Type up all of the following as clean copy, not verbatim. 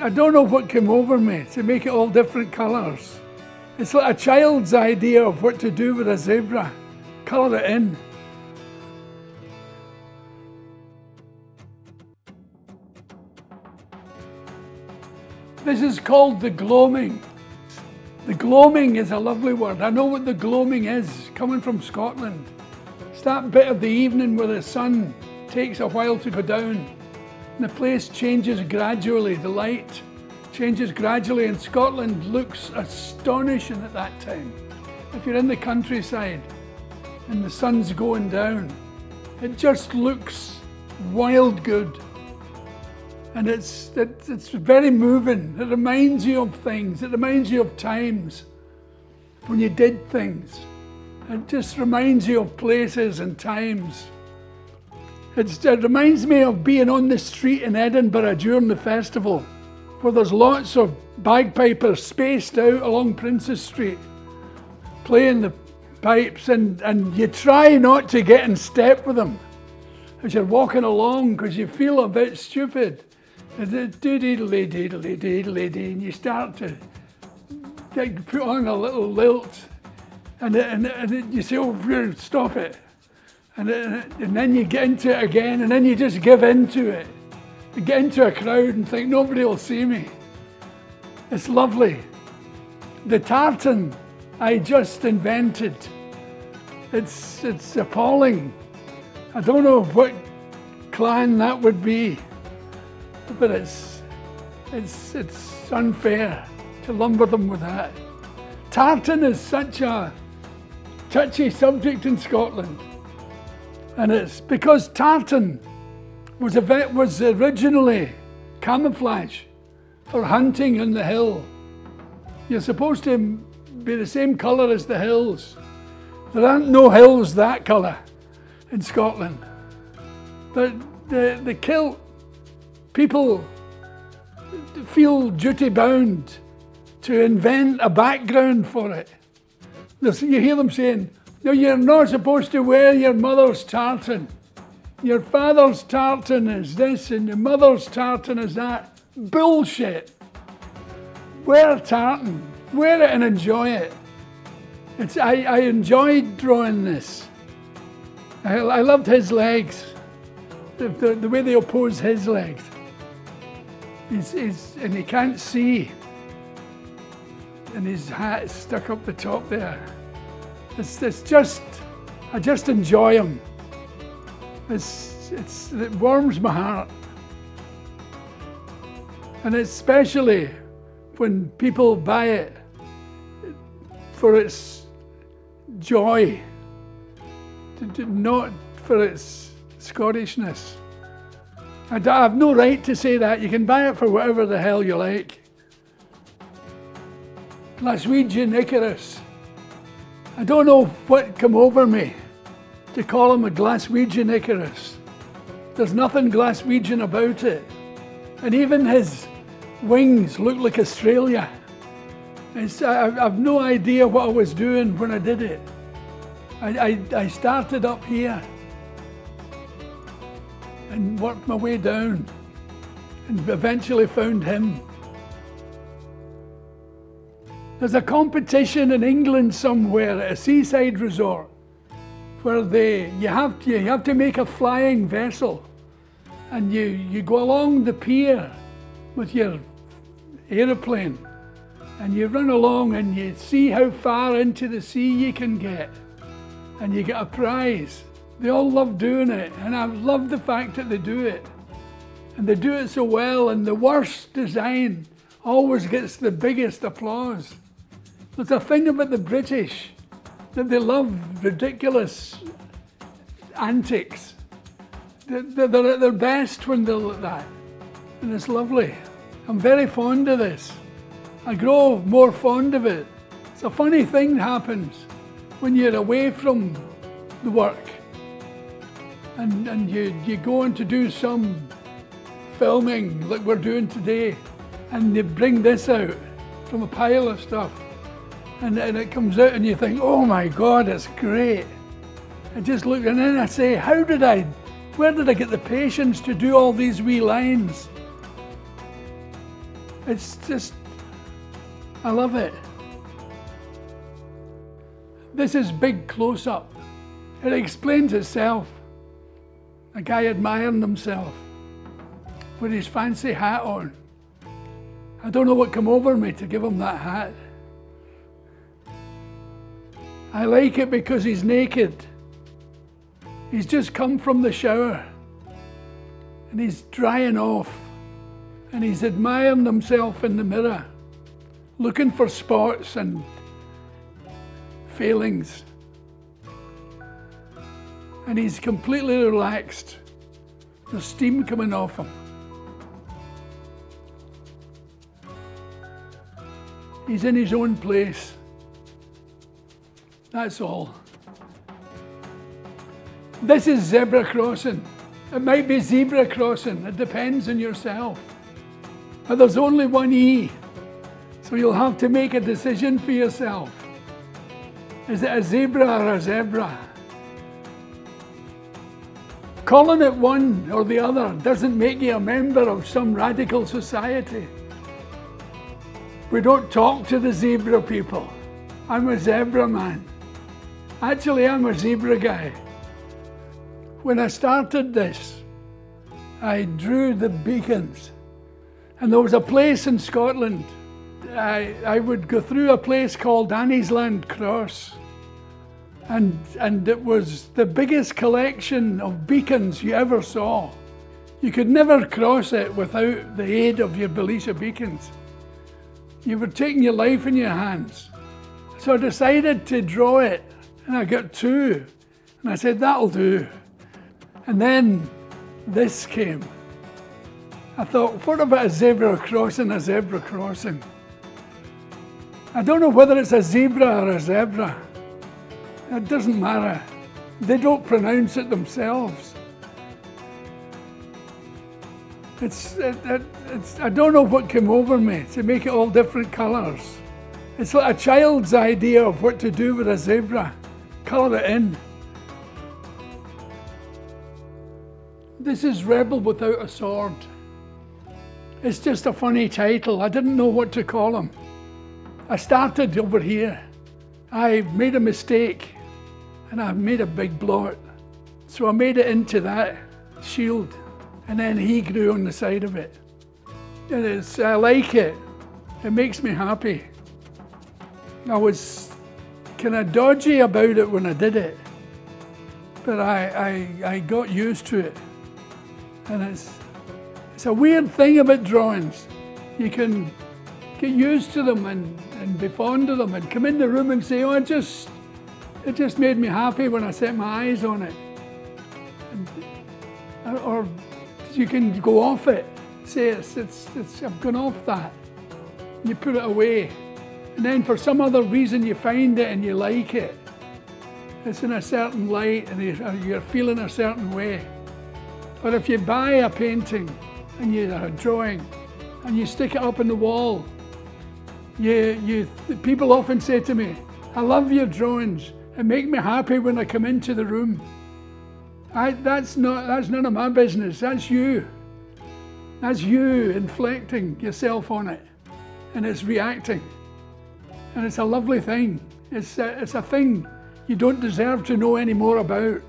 I don't know what came over me to make it all different colours. It's like a child's idea of what to do with a zebra. Colour it in. This is called the gloaming. The gloaming is a lovely word. I know what the gloaming is, coming from Scotland. It's that bit of the evening where the sun takes a while to go down. And the place changes gradually, the light changes gradually, and Scotland looks astonishing at that time. If you're in the countryside and the sun's going down, it just looks wild good. And it's very moving. It reminds you of things. It reminds you of times when you did things. It just reminds you of places and times. It reminds me of being on the street in Edinburgh during the festival, where there's lots of bagpipers spaced out along Princes Street, playing the pipes, and you try not to get in step with them as you're walking along because you feel a bit stupid. And and you start to put on a little lilt, and you say, oh, stop it. And then you get into it again, and then you just give into it. You get into a crowd and think, nobody will see me. It's lovely. The tartan I just invented. It's appalling. I don't know what clan that would be, but it's unfair to lumber them with that. Tartan is such a touchy subject in Scotland. And it's because tartan was originally camouflage for hunting on the hill. You're supposed to be the same colour as the hills. There aren't no hills that colour in Scotland. But the kilt, people feel duty bound to invent a background for it. You hear them saying, no, you're not supposed to wear your mother's tartan. Your father's tartan is this and your mother's tartan is that. Bullshit. Wear tartan. Wear it and enjoy it. I enjoyed drawing this. I loved his legs. The way they oppose his legs. And he can't see. And his hat's stuck up the top there. I just enjoy him. It warms my heart. And especially when people buy it for its joy, not for its Scottishness. I have no right to say that. You can buy it for whatever the hell you like. Glaswegian Icarus. I don't know what came over me to call him a Glaswegian Icarus. There's nothing Glaswegian about it. And even his wings look like Australia. I've no idea what I was doing when I did it. I started up here and worked my way down and eventually found him. There's a competition in England somewhere at a seaside resort where you have to make a flying vessel, and you go along the pier with your aeroplane and you run along and you see how far into the sea you can get, and you get a prize. They all love doing it, and I love the fact that they do it. And they do it so well, and the worst design always gets the biggest applause. There's a thing about the British, that they love ridiculous antics. They're at their best when they're like that, and it's lovely. I'm very fond of this. I grow more fond of it. It's a funny thing happens when you're away from the work and you go on to do some filming like we're doing today, and they bring this out from a pile of stuff. And it comes out and you think, oh my God, it's great. I just look, and then I say, where did I get the patience to do all these wee lines? It's just, I love it. This is big close-up. It explains itself. A guy admiring himself with his fancy hat on. I don't know what came over me to give him that hat. I like it because he's naked. He's just come from the shower and he's drying off and he's admiring himself in the mirror, looking for spots and failings. And he's completely relaxed. There's steam coming off him. He's in his own place. That's all. This is zebra crossing. It might be zebra crossing. It depends on yourself. But there's only one E. So you'll have to make a decision for yourself. Is it a zebra or a zebra? Calling it one or the other doesn't make you a member of some radical society. We don't talk to the zebra people. I'm a zebra man. Actually, I'm a zebra guy. When I started this, I drew the beacons. And there was a place in Scotland. I would go through a place called Anniesland Cross. And it was the biggest collection of beacons you ever saw. You could never cross it without the aid of your Belisha beacons. You were taking your life in your hands. So I decided to draw it, and I got 2. And I said, that'll do. And then this came. I thought, what about a zebra crossing a zebra crossing? I don't know whether it's a zebra or a zebra. It doesn't matter. They don't pronounce it themselves. I don't know what came over me to make it all different colours. It's like a child's idea of what to do with a zebra. Colour it in. This is Rebel Without a Sword. It's just a funny title. I didn't know what to call him. I started over here. I made a mistake and I made a big blot. So I made it into that shield. And then he grew on the side of it. And I like it. It makes me happy. I was kind of dodgy about it when I did it. But I got used to it. And it's a weird thing about drawings. You can get used to them and be fond of them and come in the room and say, oh, it just made me happy when I set my eyes on it. Or you can go off it, say I've gone off that. You put it away. And then for some other reason you find it and you like it. It's in a certain light and you're feeling a certain way. Or if you buy a painting and a drawing and you stick it up on the wall, people often say to me, I love your drawings. It makes me happy when I come into the room. That's none of my business. That's you. That's you inflecting yourself on it, and it's reacting. And it's a lovely thing. It's a thing you don't deserve to know any more about.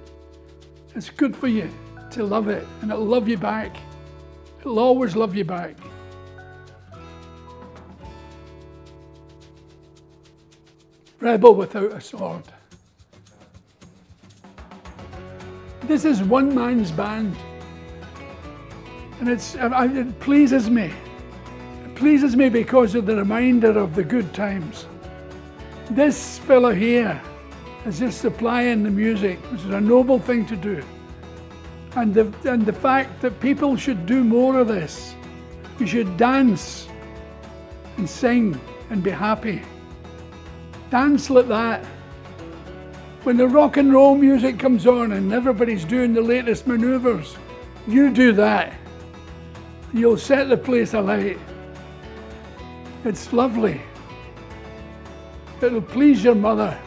It's good for you to love it, and it'll love you back. It'll always love you back. Rebel Without a Sword. This is one man's band, and it pleases me. It pleases me because of the reminder of the good times. This fella here is just supplying the music, which is a noble thing to do. And the fact that people should do more of this. You should dance and sing and be happy. Dance like that. When the rock and roll music comes on and everybody's doing the latest maneuvers, you do that. You'll set the place alight. It's lovely. It'll please your mother.